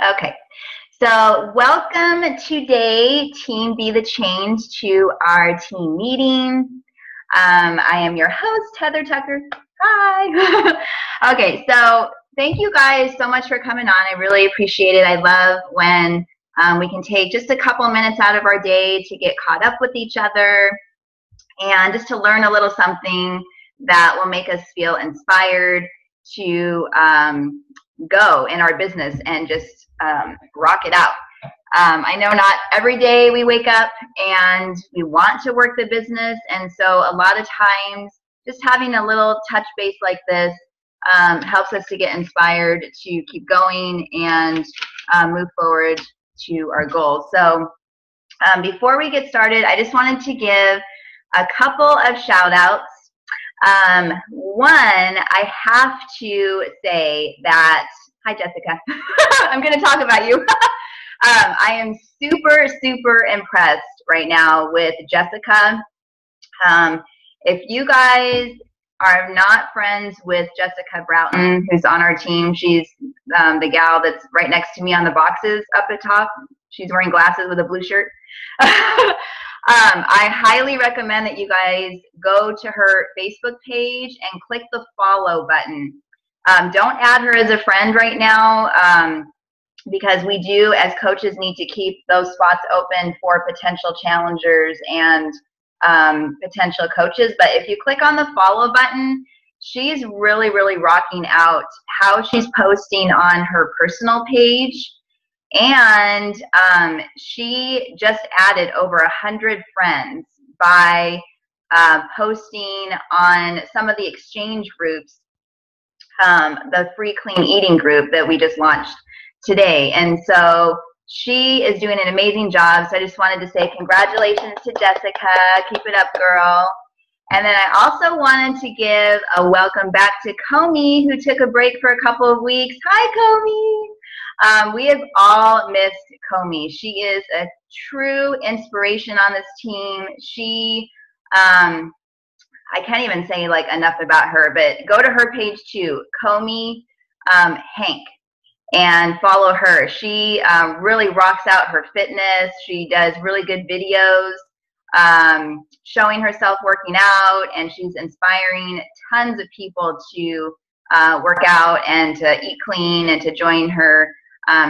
Okay, so welcome today, Team Be the Change, to our team meeting. I am your host, Heather Tucker. Hi. Okay, so thank you guys so much for coming on. I really appreciate it. I love when we can take just a couple minutes out of our day to get caught up with each other and just to learn a little something that will make us feel inspired to go in our business and just rock it out. I know not every day we wake up and we want to work the business, and so a lot of times just having a little touch base like this helps us to get inspired to keep going and move forward to our goals. So before we get started, I just wanted to give a couple of shout outs. One, I have to say that, hi Jessica, I'm going to talk about you. I am super impressed right now with Jessica. If you guys are not friends with Jessica Broughton, who's on our team, she's the gal that's right next to me on the boxes up at top. She's wearing glasses with a blue shirt. I highly recommend that you guys go to her Facebook page and click the follow button. Don't add her as a friend right now because we do, as coaches, need to keep those spots open for potential challengers and potential coaches. But if you click on the follow button, she's really rocking out how she's posting on her personal page. And she just added over 100 friends by posting on some of the exchange groups, the free clean eating group that we just launched today. And so she is doing an amazing job. So I just wanted to say congratulations to Jessica. Keep it up, girl. And then I also wanted to give a welcome back to Comey, who took a break for a couple of weeks. Hi, Comey. We have all missed Comey. She is a true inspiration on this team. She, I can't even say like enough about her, but go to her page too, Comey Hank, and follow her. She really rocks out her fitness. She does really good videos showing herself working out, and she's inspiring tons of people to work out and to eat clean and to join her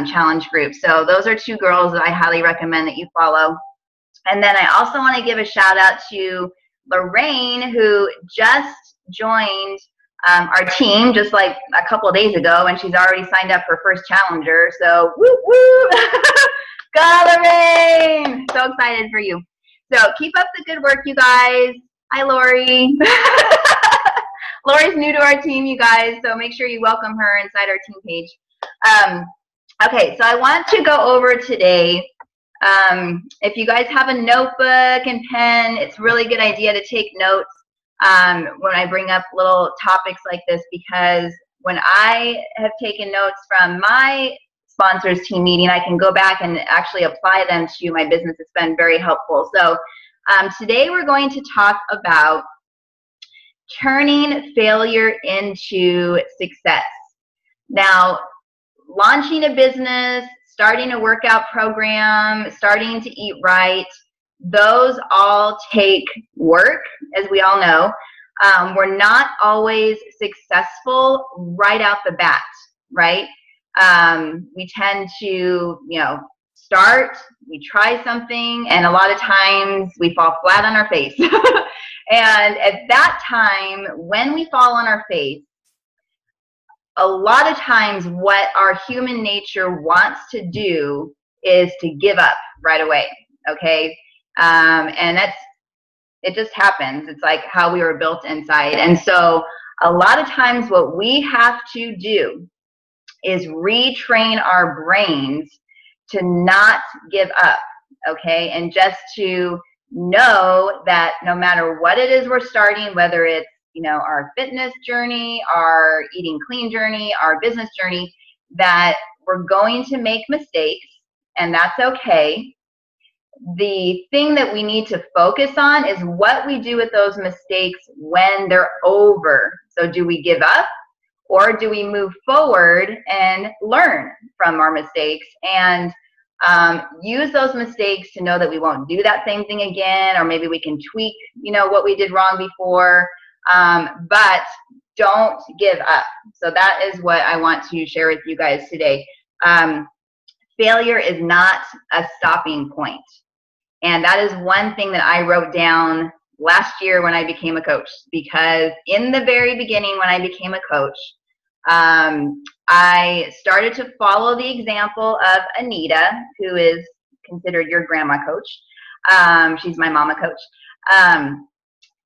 challenge group. So those are two girls that I highly recommend that you follow. And then I also want to give a shout out to Lorraine, who just joined our team just like a couple of days ago, and she's already signed up for first challenger. So woo! Go Lorraine! So excited for you. So keep up the good work, you guys. Hi, Lori. Lori's new to our team, you guys, so make sure you welcome her inside our team page. Okay, so I want to go over today. If you guys have a notebook and pen, it's a really good idea to take notes when I bring up little topics like this, because when I have taken notes from my sponsors team meeting, I can go back and actually apply them to my business. It's been very helpful. So today we're going to talk about turning failure into success. Now, launching a business, starting a workout program, starting to eat right, those all take work, as we all know. We're not always successful right out the bat, right? We tend to, start, we try something, and a lot of times we fall flat on our face. And at that time, when we fall on our face, a lot of times what our human nature wants to do is to give up right away, okay? And it just happens. It's like how we were built inside. And so a lot of times what we have to do is retrain our brains to not give up, okay? And just to know that no matter what it is we're starting, whether it's our fitness journey, our eating clean journey, our business journey, that we're going to make mistakes, and that's okay. The thing that we need to focus on is what we do with those mistakes when they're over. So do we give up, or do we move forward and learn from our mistakes, and use those mistakes to know that we won't do that same thing again, or maybe we can tweak, you know, what we did wrong before, but don't give up. So that is what I want to share with you guys today. Failure is not a stopping point. And that is one thing that I wrote down last year when I became a coach, because in the very beginning when I became a coach, I started to follow the example of Anita, who is considered your grandma coach. She's my mama coach.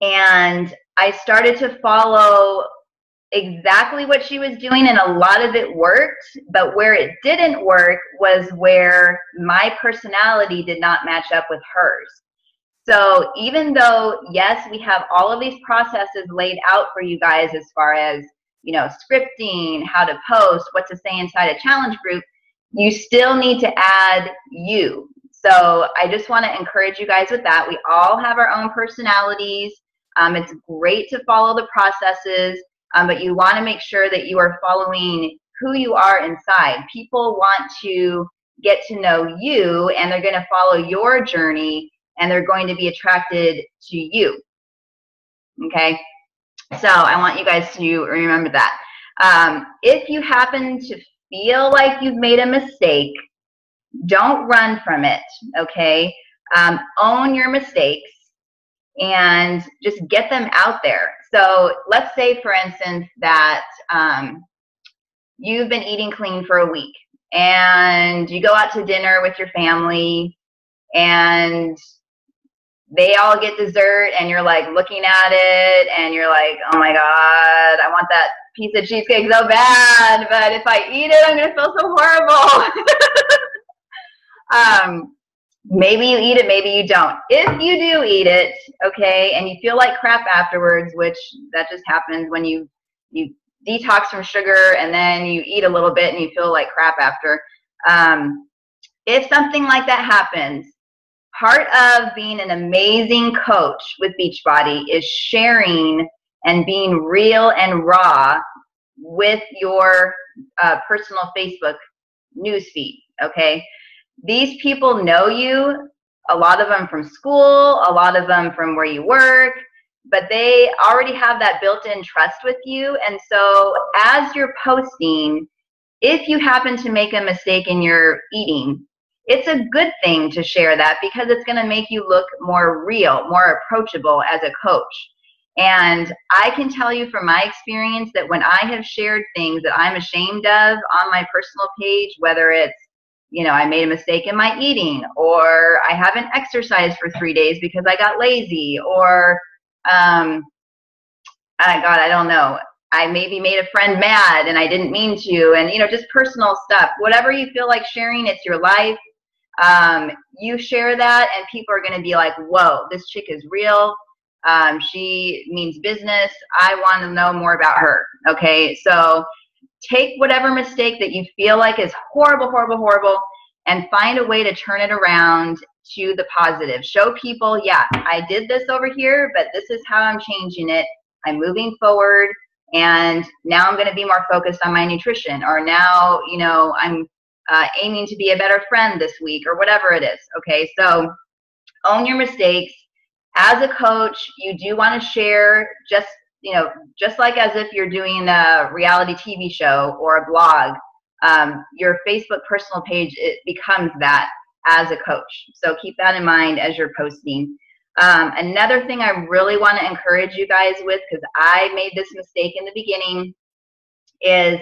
And I started to follow exactly what she was doing, and a lot of it worked, but where it didn't work was where my personality did not match up with hers. So even though, yes, we have all of these processes laid out for you guys as far as, you know, scripting, how to post, what to say inside a challenge group, you still need to add you. So I just want to encourage you guys with that. We all have our own personalities. It's great to follow the processes, but you want to make sure that you are following who you are inside. People want to get to know you, and they're going to follow your journey, and they're going to be attracted to you. Okay? So I want you guys to remember that. If you happen to feel like you've made a mistake, don't run from it, okay? Own your mistakes and just get them out there. So let's say, for instance, that you've been eating clean for a week, and you go out to dinner with your family, and they all get dessert, and you're like looking at it, and you're like, oh my God, I want that piece of cheesecake so bad, but if I eat it, I'm gonna feel so horrible. Maybe you eat it, maybe you don't. If you do eat it, okay, and you feel like crap afterwards, which that just happens when you detox from sugar and then you eat a little bit and you feel like crap after. If something like that happens, part of being an amazing coach with Beachbody is sharing and being real and raw with your personal Facebook newsfeed, okay? These people know you, a lot of them from school, a lot of them from where you work, but they already have that built-in trust with you. And so as you're posting, if you happen to make a mistake in your eating, it's a good thing to share that, because it's going to make you look more real, more approachable as a coach. And I can tell you from my experience that when I have shared things that I'm ashamed of on my personal page, whether it's, you know, I made a mistake in my eating, or I haven't exercised for 3 days because I got lazy, or, God, I don't know, I maybe made a friend mad and I didn't mean to, and, you know, just personal stuff. Whatever you feel like sharing, it's your life. You share that, and people are going to be like, whoa, this chick is real. She means business. I want to know more about her. Okay, so take whatever mistake that you feel like is horrible, horrible, horrible, and find a way to turn it around to the positive. Show people, yeah, I did this over here, but this is how I'm changing it. I'm moving forward, and now I'm going to be more focused on my nutrition, or now, you know, I'm aiming to be a better friend this week, or whatever it is. Okay, so own your mistakes. As a coach, you do want to share, just, you know, just like as if you're doing a reality TV show or a blog, your Facebook personal page, it becomes that as a coach. So keep that in mind as you're posting. Another thing I really want to encourage you guys with, because I made this mistake in the beginning, is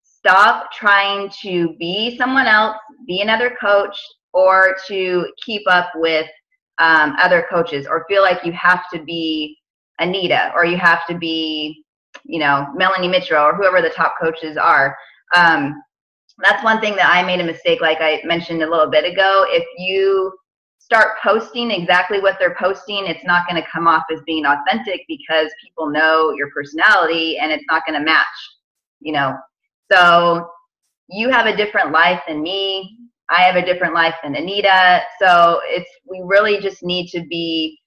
stop trying to be someone else, be another coach, or to keep up with other coaches, or feel like you have to be Anita, or you have to be, you know, Melanie Mitchell, or whoever the top coaches are. That's one thing that I made a mistake, like I mentioned a little bit ago. If you start posting exactly what they're posting, it's not going to come off as being authentic, because people know your personality and it's not going to match, you know. So you have a different life than me. I have a different life than Anita. So we really just need to be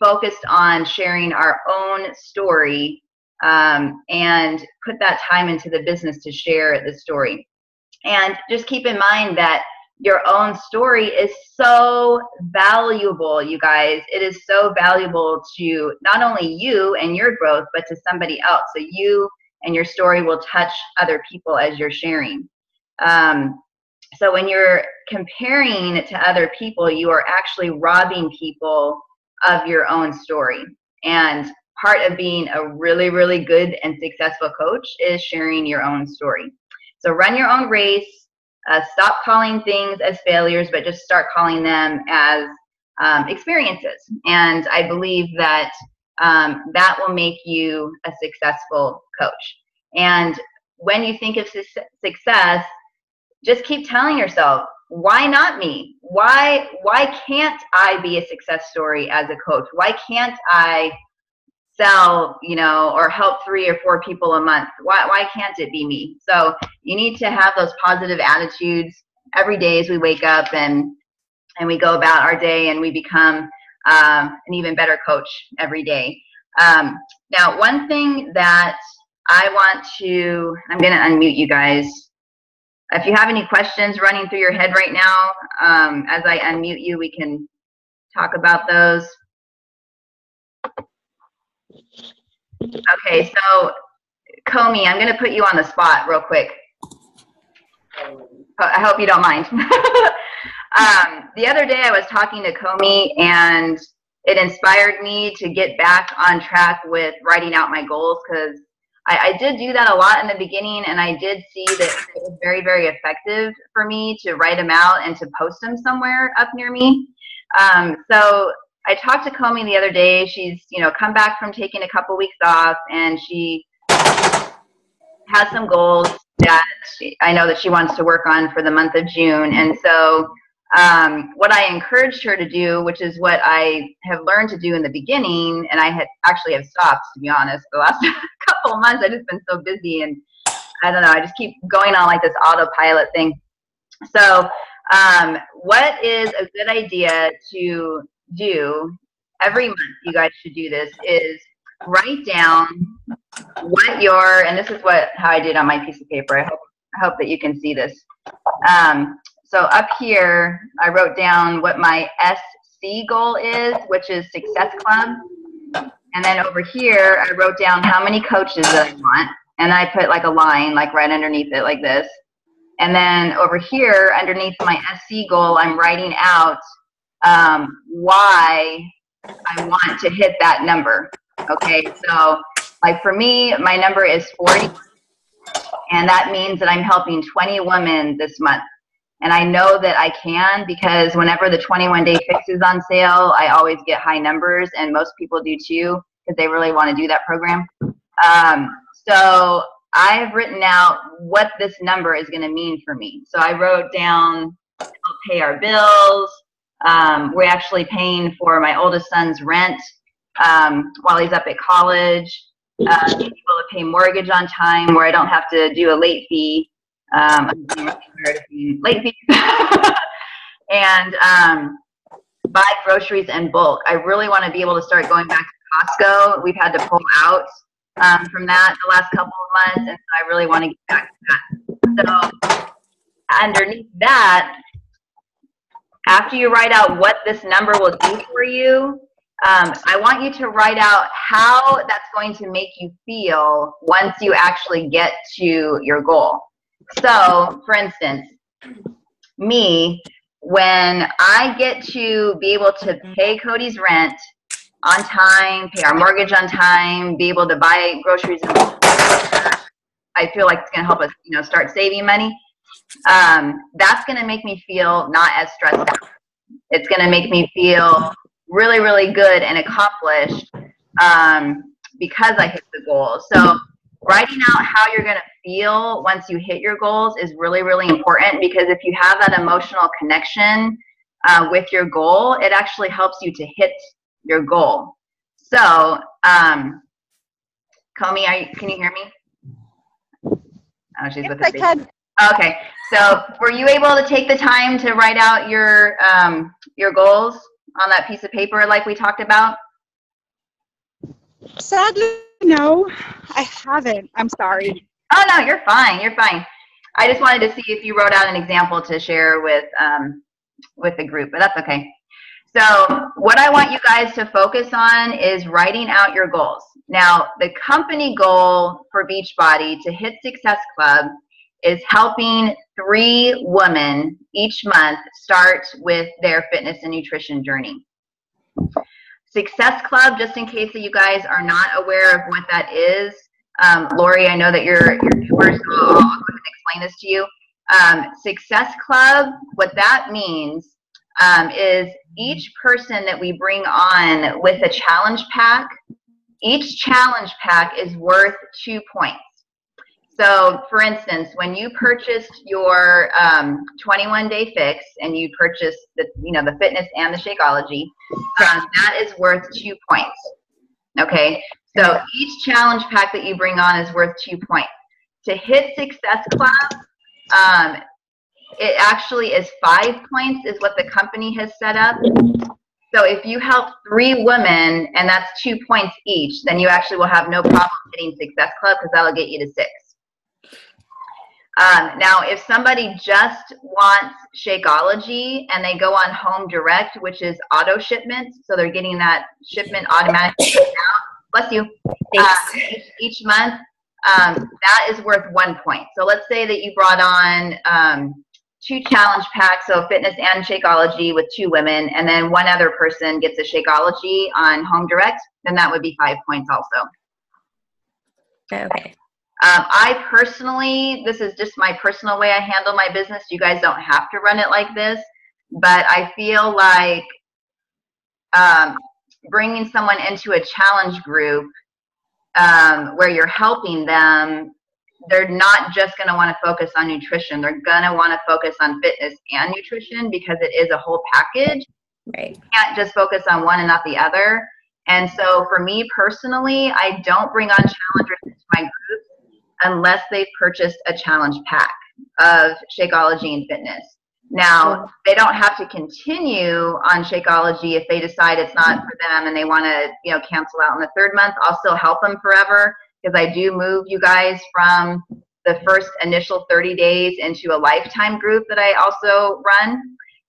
focused on sharing our own story, and put that time into the business to share the story. And just keep in mind that your own story is so valuable, you guys. It is so valuable to not only you and your growth, but to somebody else. So you and your story will touch other people as you're sharing. So when you're comparing it to other people, you are actually robbing people of your own story. And part of being a really, really good and successful coach is sharing your own story. So run your own race. Stop calling things as failures, but just start calling them as experiences. And I believe that that will make you a successful coach. And when you think of success, just keep telling yourself, why not me? Why can't I be a success story as a coach? Why can't I sell, or help 3 or 4 people a month? Why can't it be me? So you need to have those positive attitudes every day as we wake up and we go about our day, and we become an even better coach every day. Now, one thing that I'm going to unmute you guys. If you have any questions running through your head right now, as I unmute you, we can talk about those. Okay, so Comey, I'm going to put you on the spot real quick. I hope you don't mind. The other day I was talking to Comey, and it inspired me to get back on track with writing out my goals, because I did do that a lot in the beginning, and I did see that it was very, very effective for me to write them out and to post them somewhere up near me. So I talked to Comey the other day. She's, come back from taking a couple weeks off, and she has some goals that I know that she wants to work on for the month of June. And so what I encouraged her to do, which is what I have learned to do in the beginning, and I have stopped, to be honest, the last couple of months. I've just been so busy, and I don't know, I just keep going on like this autopilot thing. So what is a good idea to do every month? You guys should do this, is write down and this is how I did on my piece of paper. I hope that you can see this. So up here, I wrote down what my SC goal is, which is Success Club. And then over here, I wrote down how many coaches that I want. And I put like a line, like right underneath it, like this. And then over here, underneath my SC goal, I'm writing out why I want to hit that number. Okay, so like for me, my number is 40. And that means that I'm helping 20 women this month. And I know that I can, because whenever the 21-day fix is on sale, I always get high numbers, and most people do too, because they really want to do that program. So I have written out what this number is going to mean for me. So I wrote down, help pay our bills. We're actually paying for my oldest son's rent while he's up at college. Being able to pay mortgage on time, where I don't have to do a late fee. Late fees. And buy groceries in bulk. I really want to be able to start going back to Costco. We've had to pull out from that the last couple of months, and so I really want to get back to that. So underneath that, after you write out what this number will do for you, I want you to write out how that's going to make you feel once you actually get to your goal. So, for instance, me, when I get to be able to pay Cody's rent on time, pay our mortgage on time, be able to buy groceries, I feel like it's going to help us, start saving money. That's going to make me feel not as stressed out. It's going to make me feel really, really good and accomplished because I hit the goal. So writing out how you're going to feel once you hit your goals is really, really important, because if you have that emotional connection with your goal, it actually helps you to hit your goal. So, Comey, can you hear me? Oh, she's with us. Okay, so were you able to take the time to write out your goals on that piece of paper like we talked about? Sadly, no, I haven't. I'm sorry. Oh, no, you're fine. You're fine. I just wanted to see if you wrote out an example to share with the group, but that's okay. So what I want you guys to focus on is writing out your goals. Now, the company goal for Beachbody to hit Success Club is helping 3 women each month start with their fitness and nutrition journey. Success Club, just in case that you guys are not aware of what that is, Lori, I know that you're viewers, so I'll go ahead and explain this to you. Success Club, what that means is each person that we bring on with a challenge pack, each challenge pack is worth 2 points. So, for instance, when you purchased your 21-day fix and you purchased the fitness and the Shakeology, that is worth 2 points. Okay, so each challenge pack that you bring on is worth 2 points. To hit Success Club, it actually is 5 points is what the company has set up. So if you help 3 women and that's 2 points each, then you actually will have no problem hitting Success Club because that'll get you to 6. Now, if somebody just wants Shakeology and they go on Home Direct, which is auto shipment, so they're getting that shipment automatically out, bless you, each month, that is worth 1 point. So let's say that you brought on 2 challenge packs, so fitness and Shakeology with 2 women, and then one other person gets a Shakeology on Home Direct, then that would be 5 points also. Okay. I personally, this is just my personal way I handle my business. You guys don't have to run it like this, but I feel like bringing someone into a challenge group where you're helping them, they're not just going to want to focus on nutrition. They're going to want to focus on fitness and nutrition because it is a whole package. Right. You can't just focus on one and not the other. And so for me personally, I don't bring on challengers into my group unless they've purchased a challenge pack of Shakeology and fitness. Now, they don't have to continue on Shakeology if they decide it's not for them and they want to, cancel out in the 3rd month. I'll still help them forever because I do move you guys from the first initial 30 days into a lifetime group that I also run.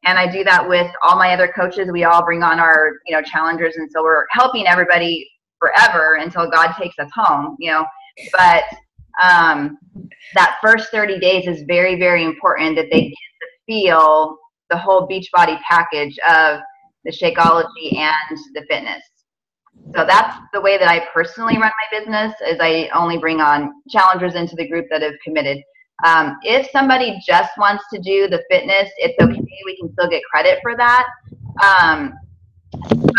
And I do that with all my other coaches. We all bring on our, challengers. And so we're helping everybody forever until God takes us home, but that first 30 days is very, very important that they get to feel the whole Beachbody package of the Shakeology and the fitness. So that's the way that I personally run my business, is I only bring on challengers into the group that have committed. If somebody just wants to do the fitness, it's okay. We can still get credit for that. But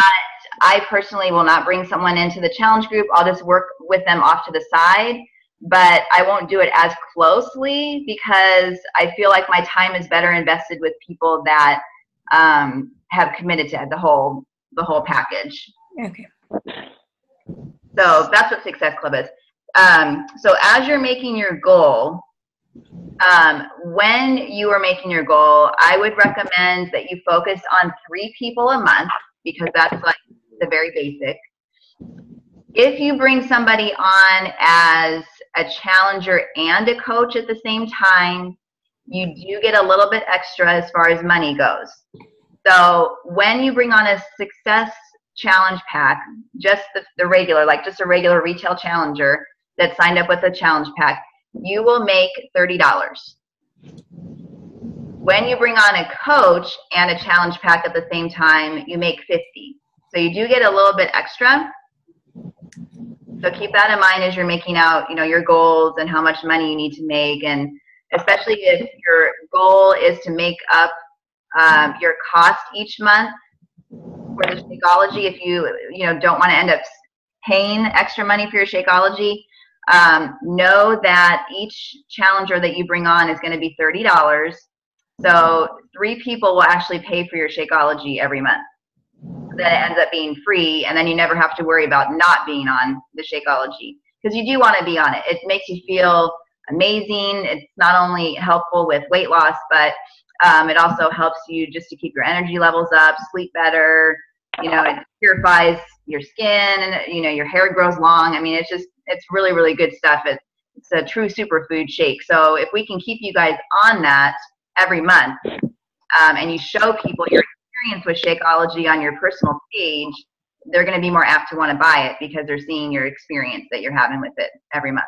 I personally will not bring someone into the challenge group. I'll just work with them off to the side. But I won't do it as closely because I feel like my time is better invested with people that have committed to the whole package. Okay. So that's what Success Club is. So as you're making your goal, when you are making your goal, I would recommend that you focus on 3 people a month because that's like the very basic. If you bring somebody on as a challenger and a coach at the same time, you do get a little bit extra as far as money goes. So when you bring on a Success Challenge pack, just the regular, like just a regular retail challenger that signed up with a challenge pack, you will make $30. When you bring on a coach and a challenge pack at the same time, you make $50. So you do get a little bit extra. So keep that in mind as you're making out, your goals and how much money you need to make. And especially if your goal is to make up your cost each month for the Shakeology, if you don't want to end up paying extra money for your Shakeology, know that each challenger that you bring on is going to be $30. So 3 people will actually pay for your Shakeology every month. Then it ends up being free, and then you never have to worry about not being on the Shakeology because you do want to be on it. It makes you feel amazing. It's not only helpful with weight loss, but it also helps you just to keep your energy levels up, sleep better. It purifies your skin, and your hair grows long. I mean, it's really, really good stuff. it's a true superfood shake. So if we can keep you guys on that every month, and you show people your experience with Shakeology on your personal page, they're going to be more apt to want to buy it because they're seeing your experience that you're having with it every month.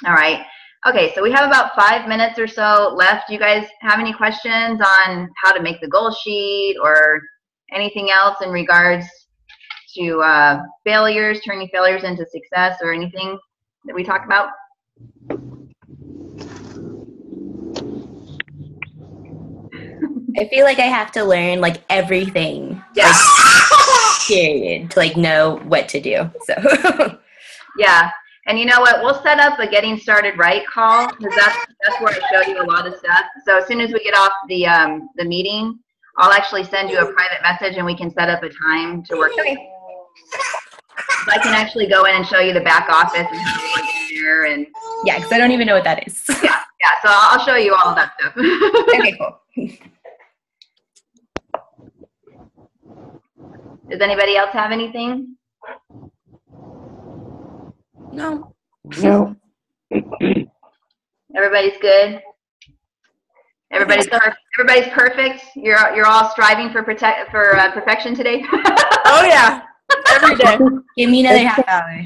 All right. Okay, so we have about 5 minutes or so left. Do you guys have any questions on how to make the goal sheet or anything else in regards to failures, turning failures into success, or anything that we talked about? I feel like I have to learn like everything, like, period, to like know what to do. So yeah, and you know what? We'll set up a getting started right call, because that's where I show you a lot of stuff. So as soon as we get off the meeting, I'll actually send you a private message, and we can set up a time to work. Okay. So I can actually go in and show you the back office and how to work in there, and yeah, because I don't even know what that is. yeah. So I'll show you all of that stuff. Okay, cool. Does anybody else have anything? No. Everybody's good. Everybody's perfect. Everybody's perfect. You're all striving for perfection today. Oh yeah, every day. Give me another half hour.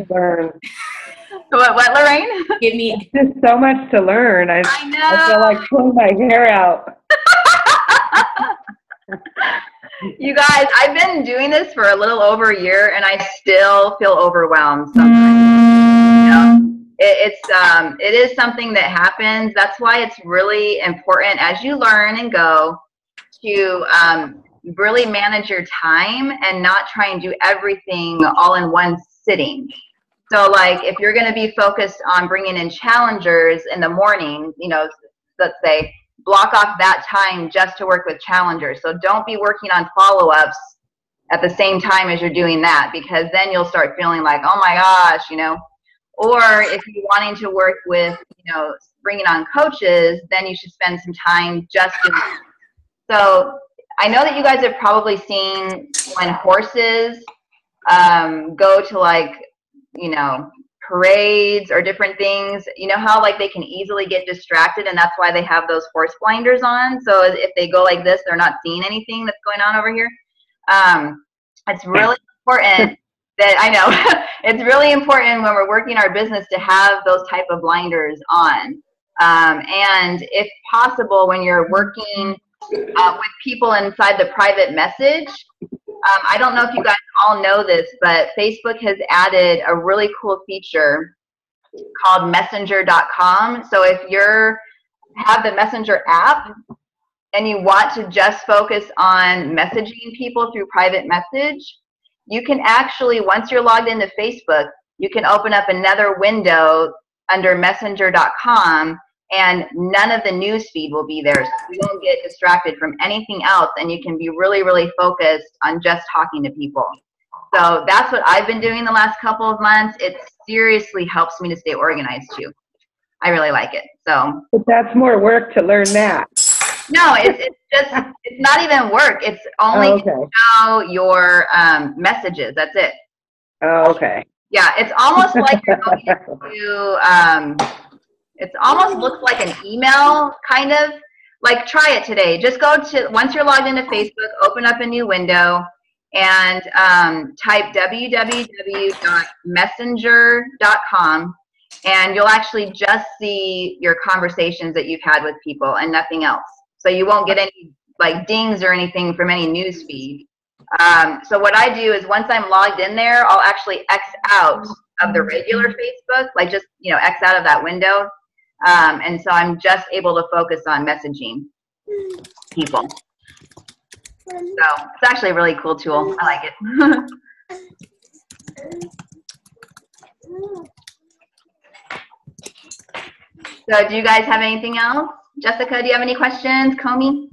What, Lorraine? Give me. There's just so much to learn. I know. I feel like pulling my hair out. You guys, I've been doing this for a little over a year, and I still feel overwhelmed sometimes. It is something that happens. That's why it's really important as you learn and go to really manage your time and not try and do everything all in one sitting. So like if you're going to be focused on bringing in challengers in the morning, let's say block off that time just to work with challengers. So don't be working on follow-ups at the same time as you're doing that, because then you'll start feeling like, oh my gosh, Or if you're wanting to work with, bringing on coaches, then you should spend some time just doing it. So I know that you guys have probably seen when horses go to like, parades or different things, how like they can easily get distracted, and that's why they have those horse blinders on. So if they go like this, they're not seeing anything that's going on over here. It's really important that, I know, it's really important when we're working our business to have those type of blinders on. And if possible, when you're working with people inside the private message, I don't know if you guys all know this, but Facebook has added a really cool feature called messenger.com. So if you have the Messenger app and you want to just focus on messaging people through private message, you can actually, once you're logged into Facebook, you can open up another window under messenger.com, and none of the news feed will be there. So you won't get distracted from anything else, and you can be really, really focused on just talking to people. So that's what I've been doing the last couple of months. It seriously helps me to stay organized too. I really like it. So. But that's more work to learn that. No, it's not even work. It's only to show your messages. That's it. Oh, okay. Yeah, it's almost like you're going to, it almost looks like an email, kind of. Like, try it today. Just go to, once you're logged into Facebook, open up a new window and type www.messenger.com, and you'll actually just see your conversations that you've had with people and nothing else. So you won't get any like dings or anything from any news feed. So what I do is once I'm logged in there, I'll actually X out of the regular Facebook, like just, X out of that window. And so I'm just able to focus on messaging people. So it's actually a really cool tool. I like it. So do you guys have anything else? Jessica, do you have any questions? Comey?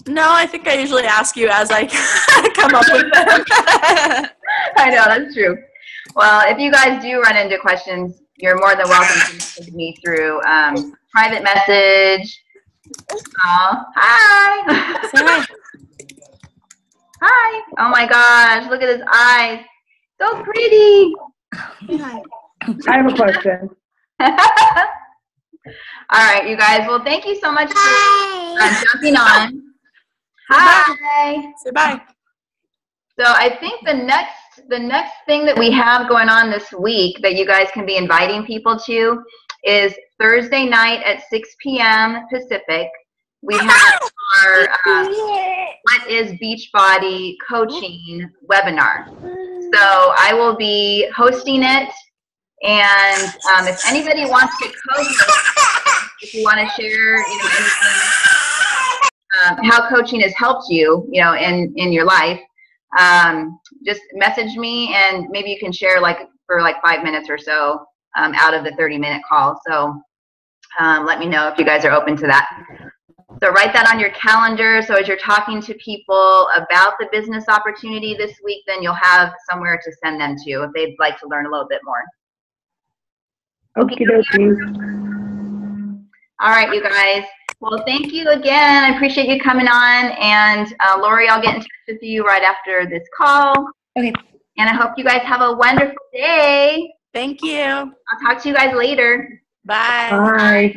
No, I think I usually ask you as I come up with them. I know, that's true. Well, if you guys do run into questions, you're more than welcome to message me through private message. Oh, hi. Hi. Hi. Oh my gosh, look at his eyes. So pretty. Hi. I have a question. All right, you guys. Well, thank you so much for jumping on. Hi. Say bye. So I think the next thing that we have going on this week that you guys can be inviting people to is Thursday night at 6 p.m. Pacific. We have our What is Beachbody Coaching webinar. So I will be hosting it, and if anybody wants to coach, if you want to share, anything, how coaching has helped you, in your life, just message me, and maybe you can share for 5 minutes or so out of the 30-minute call. So let me know if you guys are open to that. So write that on your calendar. So as you're talking to people about the business opportunity this week, then you'll have somewhere to send them to if they'd like to learn a little bit more. Okie dokie. All right, you guys. Well, thank you again. I appreciate you coming on. And Lori, I'll get in touch with you right after this call. Okay. And I hope you guys have a wonderful day. Thank you. I'll talk to you guys later. Bye. Bye.